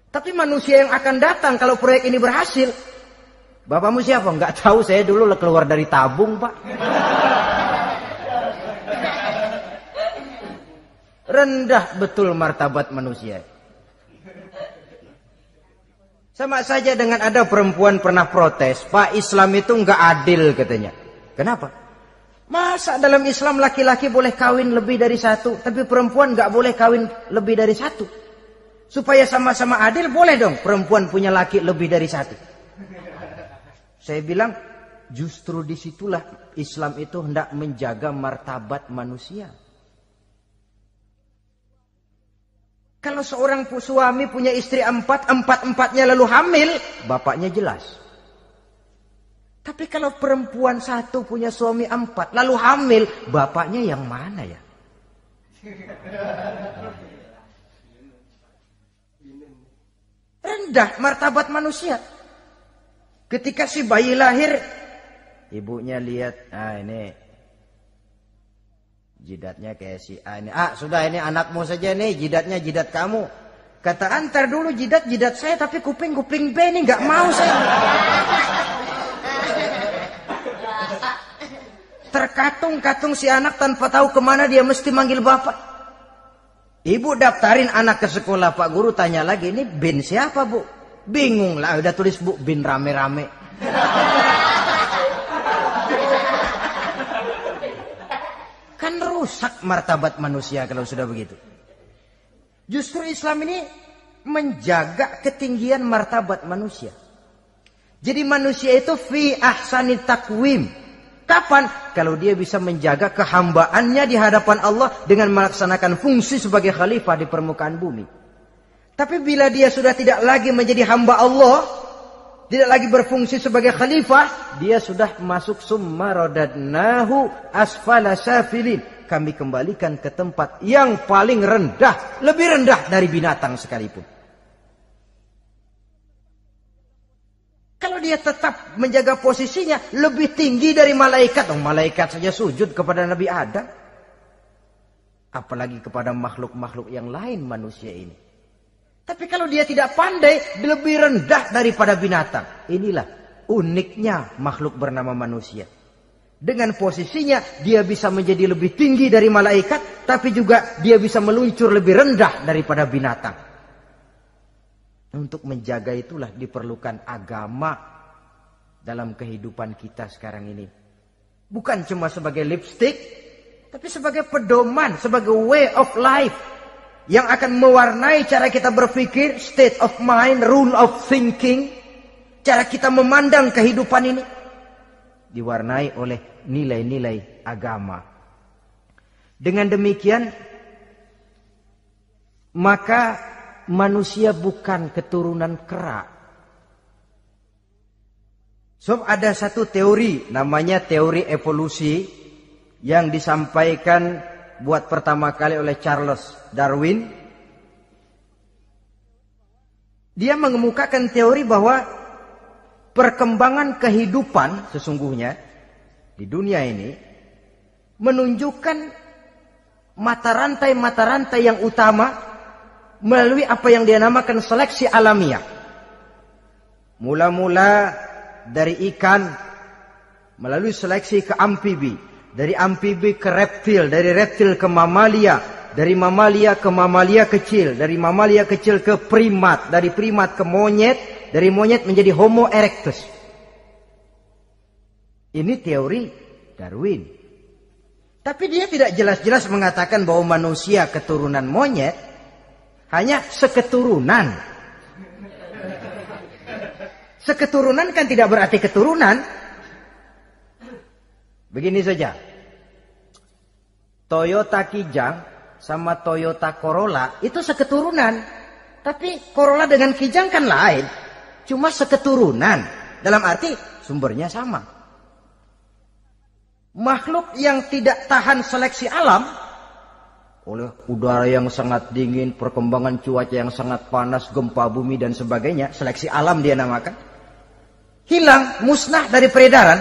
Tapi manusia yang akan datang kalau proyek ini berhasil, bapakmu siapa? Enggak tahu, saya dulu keluar dari tabung, Pak. Rendah betul martabat manusia. Sama saja dengan ada perempuan pernah protes, Pak, Islam itu enggak adil katanya. Kenapa? Masa dalam Islam laki-laki boleh kawin lebih dari satu, tapi perempuan enggak boleh kawin lebih dari satu? Supaya sama-sama adil, boleh dong perempuan punya laki lebih dari satu. Saya bilang, justru disitulah Islam itu hendak menjaga martabat manusia. Kalau seorang suami punya istri empat-empatnya lalu hamil, bapaknya jelas. Tapi kalau perempuan satu punya suami 4 lalu hamil, bapaknya yang mana ya? Rendah martabat manusia. Ketika si bayi lahir, ibunya lihat, ini jidatnya kayak si A ini. Sudah, ini anakmu saja nih, jidatnya jidat kamu. Kata, antar dulu jidat saya, tapi kuping B ini nggak mau saya. Terkatung-katung si anak tanpa tahu kemana dia mesti manggil bapak. Ibu daftarin anak ke sekolah, Pak Guru tanya lagi, ini bin siapa, Bu? Bingung lah, udah tulis Bu, bin rame-rame. Kan rusak martabat manusia kalau sudah begitu. Justru Islam ini menjaga ketinggian martabat manusia. Jadi manusia itu fi ahsani takwim, Kapan? Kalau dia bisa menjaga kehambaannya di hadapan Allah dengan melaksanakan fungsi sebagai khalifah di permukaan bumi. Tapi bila dia sudah tidak lagi menjadi hamba Allah, tidak lagi berfungsi sebagai khalifah, dia sudah masuk summa radadnahu asfala safilin. Kami kembalikan ke tempat yang paling rendah, lebih rendah dari binatang sekalipun. Kalau dia tetap menjaga posisinya lebih tinggi dari malaikat. Malaikat saja sujud kepada Nabi Adam. Apalagi kepada makhluk-makhluk yang lain manusia ini. Tapi kalau dia tidak pandai, lebih rendah daripada binatang. Inilah uniknya makhluk bernama manusia. Dengan posisinya dia bisa menjadi lebih tinggi dari malaikat. Tapi juga dia bisa meluncur lebih rendah daripada binatang. Untuk menjaga itulah diperlukan agama dalam kehidupan kita sekarang ini. Bukan cuma sebagai lipstick, tapi sebagai pedoman, sebagai way of life yang akan mewarnai cara kita berpikir, state of mind, rule of thinking, cara kita memandang kehidupan ini diwarnai oleh nilai-nilai agama. Dengan demikian, maka manusia bukan keturunan kera. So, ada satu teori namanya teori evolusi yang disampaikan buat pertama kali oleh Charles Darwin. Dia mengemukakan teori bahwa perkembangan kehidupan sesungguhnya di dunia ini menunjukkan mata rantai yang utama melalui apa yang dia namakan seleksi alamiah. Mula-mula dari ikan, melalui seleksi ke amfibi, dari amfibi ke reptil, dari reptil ke mamalia, dari mamalia ke mamalia kecil, dari mamalia kecil ke primat, dari primat ke monyet, dari monyet menjadi Homo erectus. Ini teori Darwin. Tapi dia tidak jelas-jelas mengatakan bahwa manusia keturunan monyet. Hanya seketurunan. Seketurunan kan tidak berarti keturunan. Begini saja. Toyota Kijang sama Toyota Corolla itu seketurunan. Tapi Corolla dengan Kijang kan lain. Cuma seketurunan. Dalam arti sumbernya sama. Makhluk yang tidak tahan seleksi alam, oleh udara yang sangat dingin, perkembangan cuaca yang sangat panas, gempa bumi dan sebagainya, seleksi alam dia namakan, hilang, musnah dari peredaran.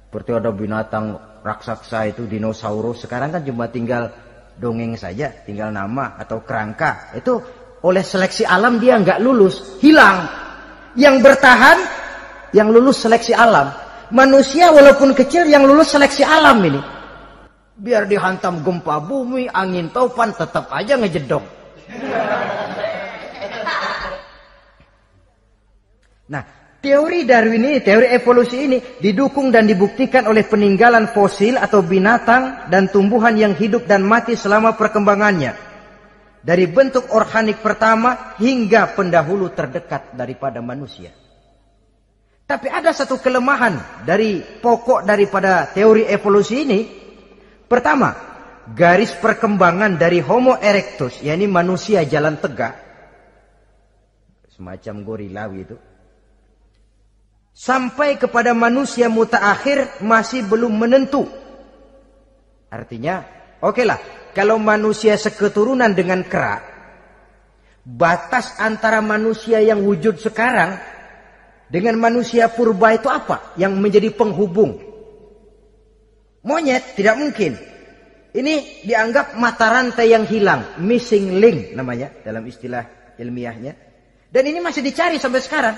Seperti ada binatang raksasa itu dinosaurus, sekarang kan cuma tinggal dongeng saja, tinggal nama atau kerangka. Itu oleh seleksi alam dia nggak lulus, hilang. Yang bertahan, yang lulus seleksi alam. Manusia walaupun kecil yang lulus seleksi alam ini. Biar dihantam gempa bumi, angin topan, tetap aja ngejedok. Nah, teori Darwin ini, teori evolusi ini didukung dan dibuktikan oleh peninggalan fosil atau binatang dan tumbuhan yang hidup dan mati selama perkembangannya. Dari bentuk organik pertama hingga pendahulu terdekat daripada manusia. Tapi ada satu kelemahan dari pokok daripada teori evolusi ini. Pertama, garis perkembangan dari Homo erectus, yakni manusia jalan tegak, semacam gorilawi itu, sampai kepada manusia mutaakhir masih belum menentu. Artinya, okelah, kalau manusia seketurunan dengan kera, batas antara manusia yang wujud sekarang dengan manusia purba itu apa? Yang menjadi penghubung. Monyet tidak mungkin. Ini dianggap mata rantai yang hilang, missing link namanya dalam istilah ilmiahnya. Dan ini masih dicari sampai sekarang.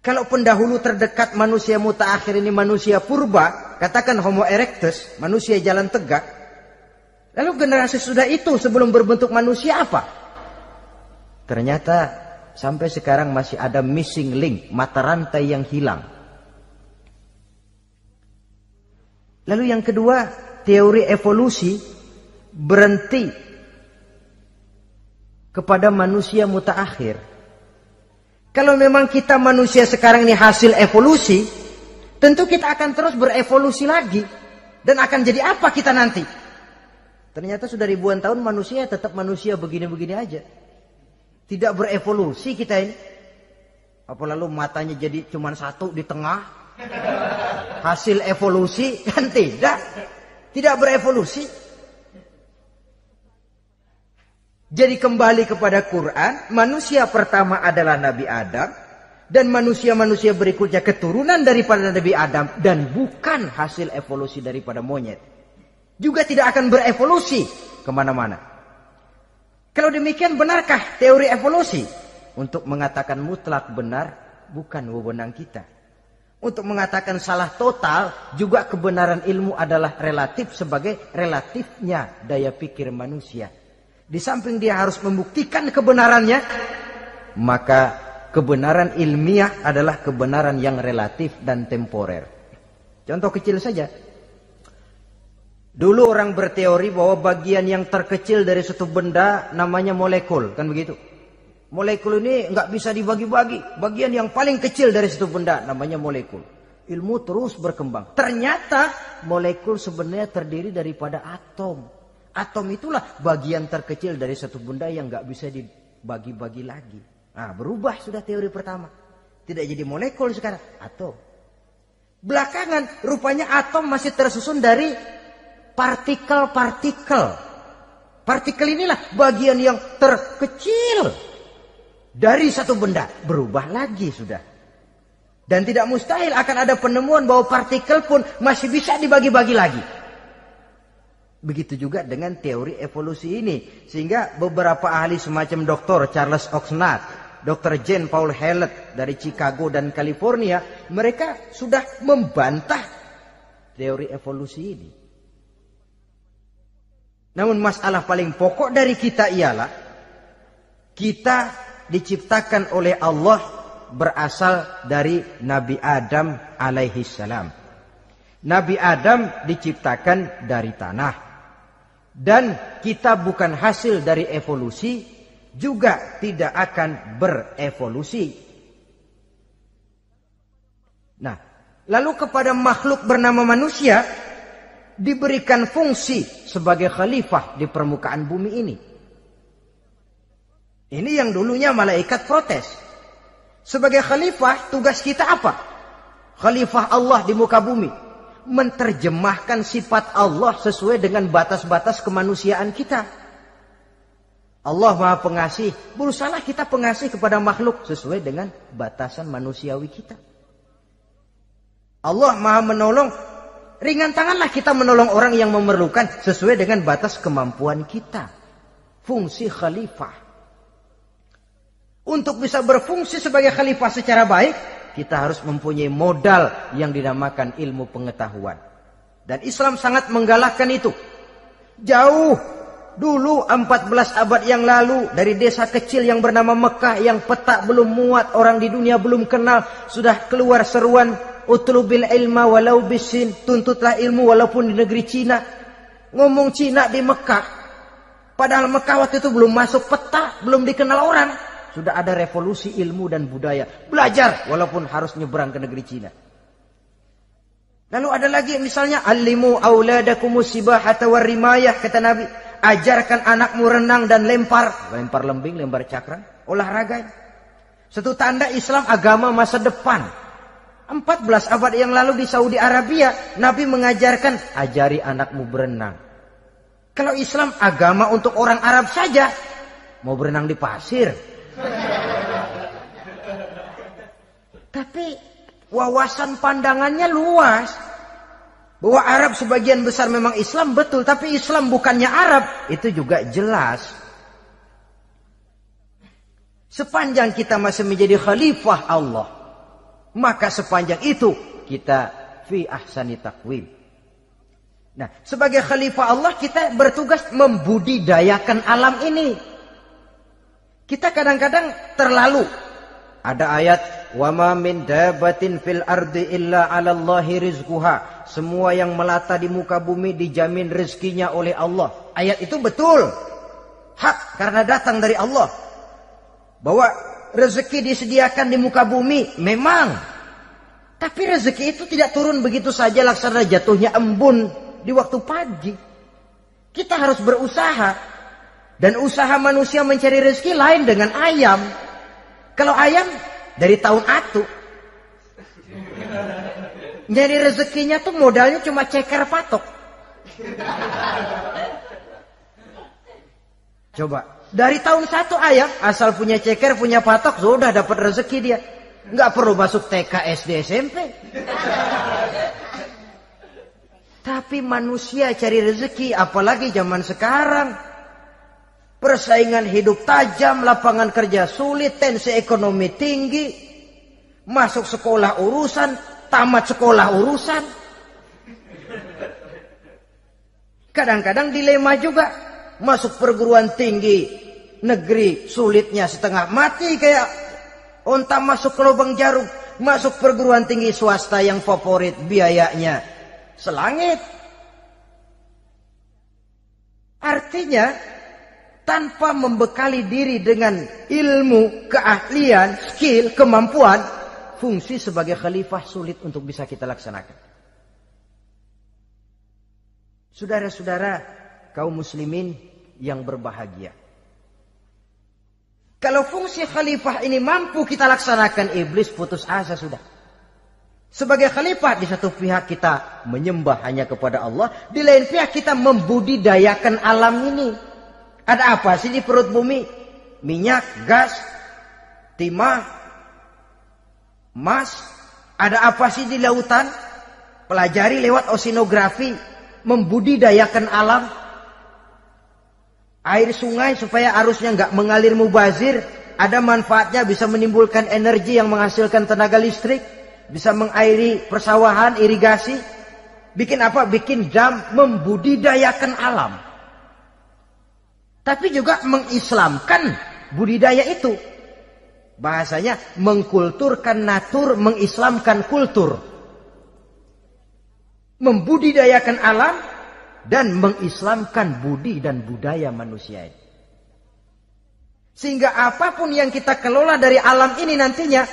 Kalau pendahulu terdekat manusia mutaakhir ini manusia purba, katakan Homo erectus, manusia jalan tegak. Lalu generasi sudah itu sebelum berbentuk manusia apa? Ternyata sampai sekarang masih ada missing link, mata rantai yang hilang. Lalu yang kedua, teori evolusi berhenti kepada manusia mutaakhir. Kalau memang kita manusia sekarang ini hasil evolusi, tentu kita akan terus berevolusi lagi. Dan akan jadi apa kita nanti? Ternyata sudah ribuan tahun manusia tetap manusia begini-begini aja. Tidak berevolusi kita ini. Apa lalu matanya jadi cuma satu di tengah? Hasil evolusi? Kan tidak. Tidak berevolusi. Jadi kembali kepada Quran, manusia pertama adalah Nabi Adam. Dan manusia-manusia berikutnya keturunan daripada Nabi Adam. Dan bukan hasil evolusi daripada monyet. Juga tidak akan berevolusi kemana-mana. Kalau demikian benarkah teori evolusi? Untuk mengatakan mutlak benar bukan wewenang kita. Untuk mengatakan salah total juga kebenaran ilmu adalah relatif sebagai relatifnya daya pikir manusia. Di samping dia harus membuktikan kebenarannya, maka kebenaran ilmiah adalah kebenaran yang relatif dan temporer. Contoh kecil saja. Dulu orang berteori bahwa bagian yang terkecil dari suatu benda namanya molekul, kan begitu? Molekul ini nggak bisa dibagi-bagi. Bagian yang paling kecil dari suatu benda namanya molekul. Ilmu terus berkembang. Ternyata molekul sebenarnya terdiri daripada atom. Atom itulah bagian terkecil dari suatu benda yang nggak bisa dibagi-bagi lagi. Nah, berubah sudah teori pertama. Tidak jadi molekul sekarang, atom. Belakangan rupanya atom masih tersusun dari partikel-partikel. Partikel inilah bagian yang terkecil dari satu benda. Berubah lagi sudah. Dan tidak mustahil akan ada penemuan bahwa partikel pun masih bisa dibagi-bagi lagi. Begitu juga dengan teori evolusi ini. Sehingga beberapa ahli semacam Dr. Charles Oxnard, Dr. Jane Paul Hallett dari Chicago dan California, mereka sudah membantah teori evolusi ini. Namun masalah paling pokok dari kita ialah kita diciptakan oleh Allah berasal dari Nabi Adam alaihi salam. Nabi Adam diciptakan dari tanah. Dan kita bukan hasil dari evolusi, juga tidak akan berevolusi. Nah, lalu kepada makhluk bernama manusia diberikan fungsi sebagai khalifah di permukaan bumi ini. Ini yang dulunya malaikat protes. Sebagai khalifah, tugas kita apa? Khalifah Allah di muka bumi. Menerjemahkan sifat Allah sesuai dengan batas-batas kemanusiaan kita. Allah Maha Pengasih, berusahalah kita pengasih kepada makhluk sesuai dengan batasan manusiawi kita. Allah Maha Menolong, ringan tanganlah kita menolong orang yang memerlukan sesuai dengan batas kemampuan kita. Fungsi khalifah. Untuk bisa berfungsi sebagai khalifah secara baik, kita harus mempunyai modal yang dinamakan ilmu pengetahuan. Dan Islam sangat menggalakkan itu. Jauh dulu 14 abad yang lalu, dari desa kecil yang bernama Mekah yang peta belum muat, orang di dunia belum kenal, sudah keluar seruan utlubil ilma walau bisin, tuntutlah ilmu walaupun di negeri Cina. Ngomong Cina di Mekah, padahal Mekah waktu itu belum masuk peta, belum dikenal orang. Sudah ada revolusi ilmu dan budaya. Belajar walaupun harus nyebrang ke negeri Cina. Lalu ada lagi misalnya allimu auladakumus sibahata warrimayah, kata Nabi. Ajarkan anakmu renang dan lempar. Lempar lembing, lempar cakram. Olahraga. Satu tanda Islam agama masa depan. 14 abad yang lalu di Saudi Arabia, Nabi mengajarkan ajari anakmu berenang. Kalau Islam agama untuk orang Arab saja, mau berenang di pasir. Tapi wawasan pandangannya luas. Bahwa Arab sebagian besar memang Islam, betul. Tapi Islam bukannya Arab, itu juga jelas. Sepanjang kita masih menjadi khalifah Allah, maka sepanjang itu kita fi ahsani taqwim. Nah, sebagai khalifah Allah kita bertugas membudidayakan alam ini. Kita kadang-kadang terlalu. Ada ayat, wa ma min dabatin fil ardi illa 'alallahi rizquha. Semua yang melata di muka bumi dijamin rezekinya oleh Allah. Ayat itu betul. Hak karena datang dari Allah. Bahwa rezeki disediakan di muka bumi memang. Tapi rezeki itu tidak turun begitu saja laksana jatuhnya embun di waktu pagi. Kita harus berusaha. Dan usaha manusia mencari rezeki lain dengan ayam. Kalau ayam dari tahun atu. Nyari rezekinya tuh modalnya cuma ceker patok. Coba. Dari tahun 1 ayam, asal punya ceker, punya patok, sudah dapat rezeki dia. Nggak perlu masuk TK, SD, SMP. Tapi manusia cari rezeki, apalagi zaman sekarang. Persaingan hidup tajam, lapangan kerja sulit, tensi ekonomi tinggi. Masuk sekolah urusan, tamat sekolah urusan. Kadang-kadang dilema juga. Masuk perguruan tinggi negeri sulitnya setengah mati kayak onta masuk ke lubang jarum. Masuk perguruan tinggi swasta yang favorit biayanya selangit. Artinya tanpa membekali diri dengan ilmu, keahlian, skill, kemampuan, fungsi sebagai khalifah sulit untuk bisa kita laksanakan. Saudara-saudara kaum muslimin yang berbahagia. Kalau fungsi khalifah ini mampu kita laksanakan, iblis putus asa sudah. Sebagai khalifah, di satu pihak kita menyembah hanya kepada Allah, di lain pihak kita membudidayakan alam ini. Ada apa sih di perut bumi? Minyak, gas, timah, emas. Ada apa sih di lautan? Pelajari lewat oceanografi, membudidayakan alam. Air sungai supaya arusnya nggak mengalir mubazir, ada manfaatnya, bisa menimbulkan energi yang menghasilkan tenaga listrik, bisa mengairi persawahan, irigasi. Bikin apa? Bikin dam, membudidayakan alam. Tapi juga mengislamkan budidaya itu. Bahasanya mengkulturkan natur, mengislamkan kultur. Membudidayakan alam dan mengislamkan budi dan budaya manusia. Sehingga apapun yang kita kelola dari alam ini nantinya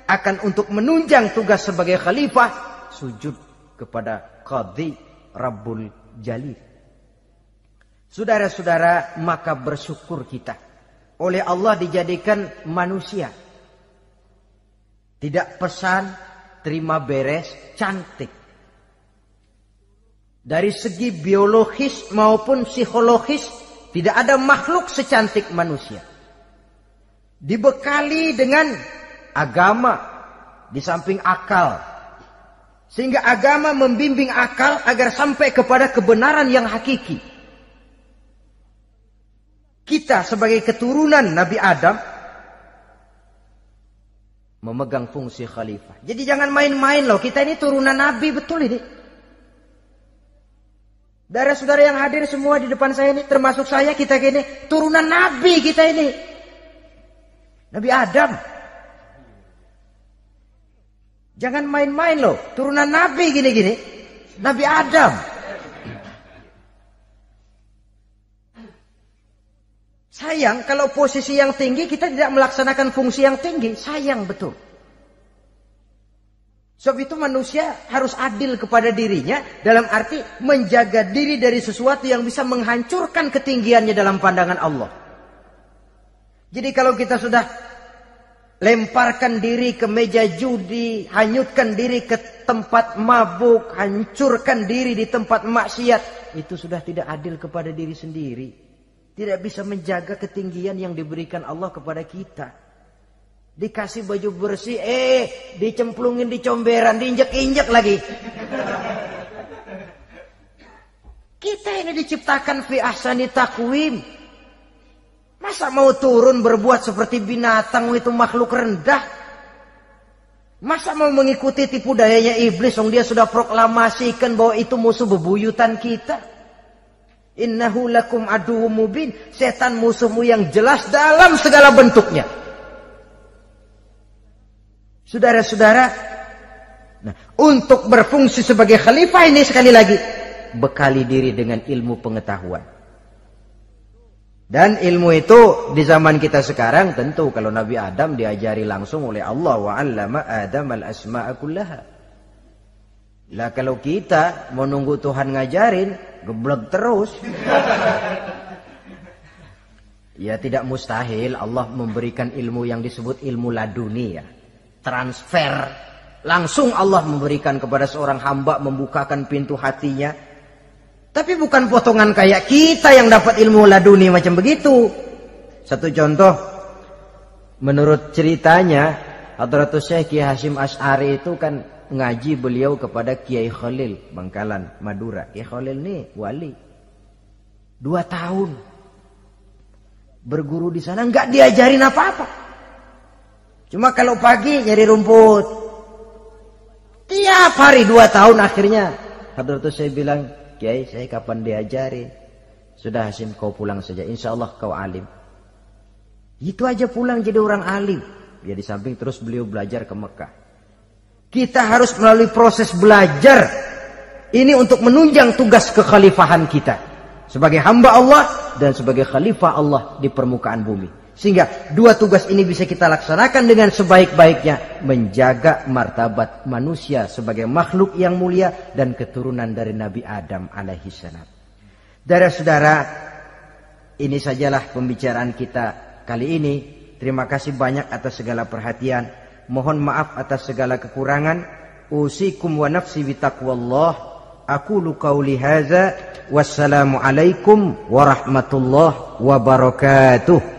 akan untuk menunjang tugas sebagai khalifah, sujud kepada Qadhi Rabbul Jalil. Saudara-saudara, maka bersyukur kita. Oleh Allah dijadikan manusia. Tidak pesan, terima beres, cantik. Dari segi biologis maupun psikologis, tidak ada makhluk secantik manusia. Dibekali dengan agama, di samping akal. Sehingga agama membimbing akal agar sampai kepada kebenaran yang hakiki. Kita sebagai keturunan Nabi Adam memegang fungsi khalifah. Jadi jangan main-main loh. Kita ini turunan Nabi, betul ini. Saudara-saudara yang hadir semua di depan saya ini, termasuk saya, kita gini, turunan Nabi kita ini. Nabi Adam. Jangan main-main loh. Turunan Nabi gini-gini. Nabi Adam. Sayang kalau posisi yang tinggi kita tidak melaksanakan fungsi yang tinggi. Sayang betul. Sebab itu manusia harus adil kepada dirinya. Dalam arti menjaga diri dari sesuatu yang bisa menghancurkan ketinggiannya dalam pandangan Allah. Jadi kalau kita sudah lemparkan diri ke meja judi, hanyutkan diri ke tempat mabuk, hancurkan diri di tempat maksiat, itu sudah tidak adil kepada diri sendiri. Tidak bisa menjaga ketinggian yang diberikan Allah kepada kita. Dikasih baju bersih, dicemplungin di comberan, diinjek-injek lagi. Kita ini diciptakan fi ahsani taqwim. Masa mau turun berbuat seperti binatang, itu makhluk rendah? Masa mau mengikuti tipu dayanya iblis, dia sudah proklamasikan bahwa itu musuh bebuyutan kita? Innahu lakum aduwwum mubin. Setan musuhmu yang jelas dalam segala bentuknya. Saudara-saudara, nah, untuk berfungsi sebagai khalifah ini sekali lagi bekali diri dengan ilmu pengetahuan. Dan ilmu itu di zaman kita sekarang tentu kalau Nabi Adam diajari langsung oleh Allah, wa 'allama Adam al-asma'a kullaha. Lah kalau kita mau nunggu Tuhan ngajarin, geblek terus. Ya tidak mustahil Allah memberikan ilmu yang disebut ilmu laduni ya. Transfer. Langsung Allah memberikan kepada seorang hamba, membukakan pintu hatinya. Tapi bukan potongan kayak kita yang dapat ilmu laduni macam begitu. Satu contoh, menurut ceritanya, Hadratus Syekh Kiai Hasyim Asy'ari itu kan ngaji beliau kepada Kiai Khalil Bangkalan, Madura. Kiai Khalil ini wali. 2 tahun berguru di sana, nggak diajarin apa-apa. Cuma kalau pagi nyari rumput. Tiap hari 2 tahun akhirnya Hadratus Syekh bilang, Kiai, saya kapan diajari? Sudah Hasyim, kau pulang saja. Insya Allah kau alim. Itu aja pulang jadi orang alim. Ya di samping terus beliau belajar ke Mekah. Kita harus melalui proses belajar. Ini untuk menunjang tugas kekhalifahan kita. Sebagai hamba Allah dan sebagai khalifah Allah di permukaan bumi. Sehingga 2 tugas ini bisa kita laksanakan dengan sebaik-baiknya. Menjaga martabat manusia sebagai makhluk yang mulia dan keturunan dari Nabi Adam alaihissalam. Saudara-saudara, ini sajalah pembicaraan kita kali ini. Terima kasih banyak atas segala perhatian. Mohon maaf atas segala kekurangan. Usikum wa nafsi bitaqwallah. Aqulu qauli hadza. Wassalamualaikum warahmatullahi wabarakatuh.